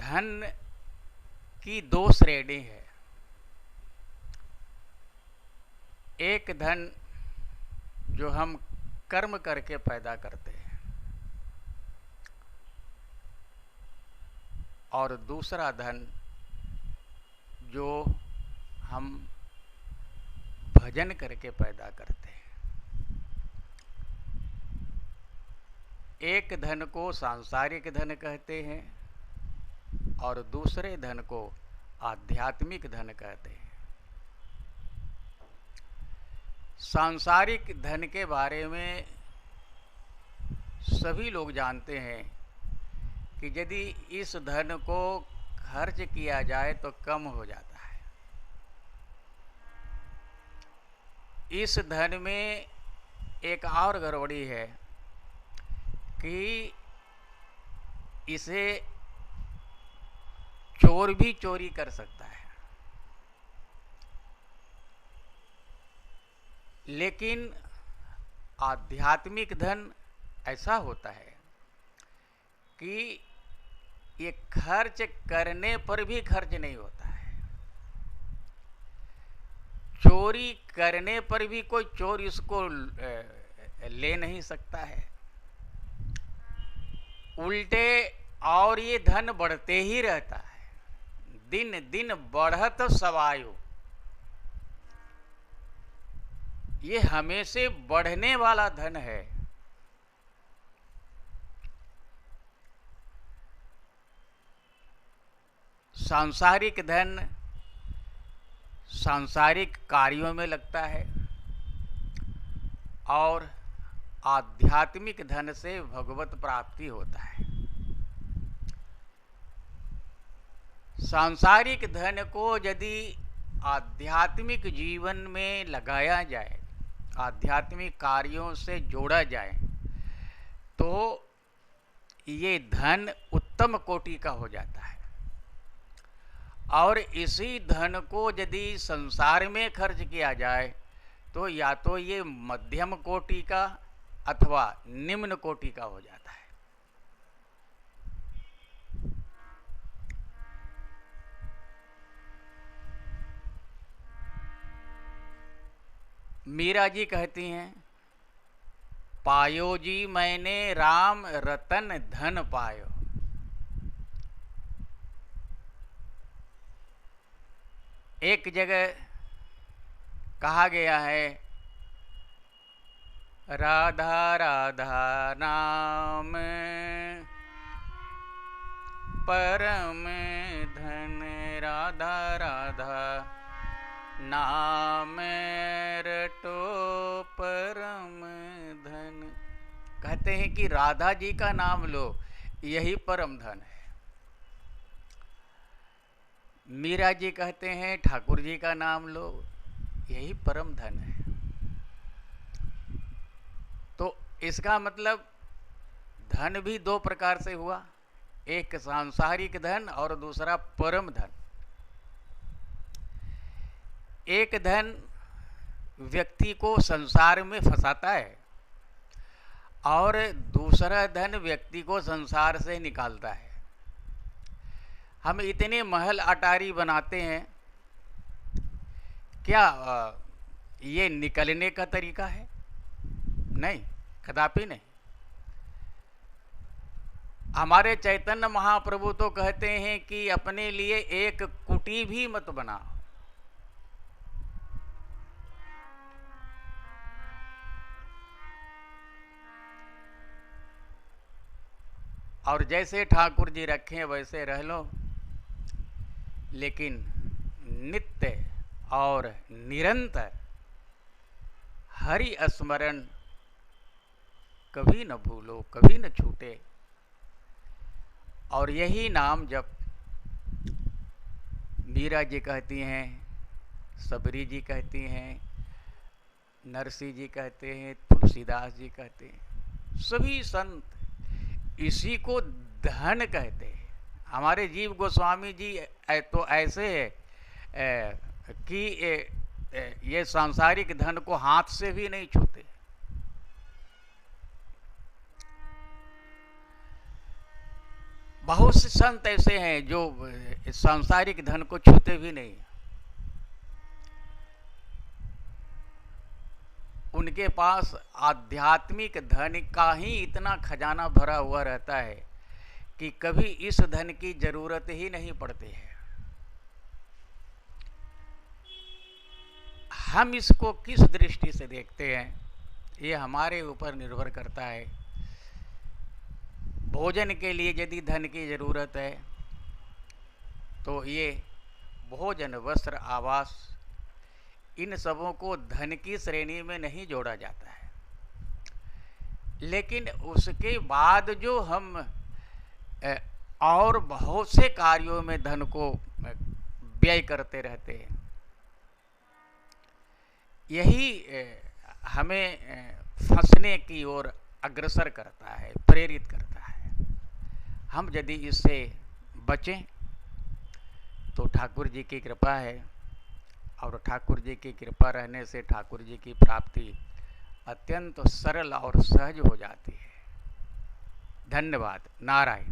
धन की दो श्रेणी है। एक धन जो हम कर्म करके पैदा करते हैं, और दूसरा धन जो हम भजन करके पैदा करते हैं। एक धन को सांसारिक धन कहते हैं और दूसरे धन को आध्यात्मिक धन कहते हैं। सांसारिक धन के बारे में सभी लोग जानते हैं कि यदि इस धन को खर्च किया जाए तो कम हो जाता है। इस धन में एक और गड़बड़ी है कि इसे चोर भी चोरी कर सकता है। लेकिन आध्यात्मिक धन ऐसा होता है कि ये खर्च करने पर भी खर्च नहीं होता है। चोरी करने पर भी कोई चोर इसको ले नहीं सकता है। उल्टे और ये धन बढ़ते ही रहता है, दिन दिन बढ़त सवायु। ये हमेशा बढ़ने वाला धन है। सांसारिक धन सांसारिक कार्यों में लगता है और आध्यात्मिक धन से भगवत प्राप्ति होता है। सांसारिक धन को यदि आध्यात्मिक जीवन में लगाया जाए, आध्यात्मिक कार्यों से जोड़ा जाए, तो ये धन उत्तम कोटि का हो जाता है। और इसी धन को यदि संसार में खर्च किया जाए तो या तो ये मध्यम कोटि का अथवा निम्न कोटि का हो जाता है। मीरा जी कहती हैं, पायो जी मैंने राम रतन धन पायो। एक जगह कहा गया है, राधा राधा नाम परम धन, राधा राधा नाम रटो परम धन। कहते हैं कि राधा जी का नाम लो, यही परम धन है। मीरा जी कहते हैं ठाकुर जी का नाम लो, यही परम धन है। तो इसका मतलब धन भी दो प्रकार से हुआ, एक सांसारिक धन और दूसरा परम धन। एक धन व्यक्ति को संसार में फंसाता है और दूसरा धन व्यक्ति को संसार से निकालता है। हम इतने महल अटारी बनाते हैं, क्या ये निकलने का तरीका है? नहीं, कदापि नहीं। हमारे चैतन्य महाप्रभु तो कहते हैं कि अपने लिए एक कुटी भी मत बनाओ। और जैसे ठाकुर जी रखें वैसे रह लो, लेकिन नित्य और निरंतर हरि स्मरण कभी न भूलो, कभी न छूटे। और यही नाम जब मीरा जी कहती हैं, सबरी जी कहती हैं, नरसिंह जी कहते हैं, तुलसीदास जी कहते हैं, सभी संत इसी को धन कहते हैं। हमारे जीव गोस्वामी जी तो ऐसे है कि ये सांसारिक धन को हाथ से भी नहीं छूते। बहुत से संत ऐसे हैं जो सांसारिक धन को छूते भी नहीं। उनके पास आध्यात्मिक धन का ही इतना खजाना भरा हुआ रहता है कि कभी इस धन की जरूरत ही नहीं पड़ती है। हम इसको किस दृष्टि से देखते हैं, ये हमारे ऊपर निर्भर करता है। भोजन के लिए यदि धन की जरूरत है तो ये भोजन, वस्त्र, आवास, इन सबों को धन की श्रेणी में नहीं जोड़ा जाता है। लेकिन उसके बाद जो हम और बहुत से कार्यों में धन को व्यय करते रहते हैं, यही हमें फंसने की ओर अग्रसर करता है, प्रेरित करता है। हम यदि इससे बचें तो ठाकुर जी की कृपा है, और ठाकुर जी की कृपा रहने से ठाकुर जी की प्राप्ति अत्यंत सरल और सहज हो जाती है। धन्यवाद। नारायण।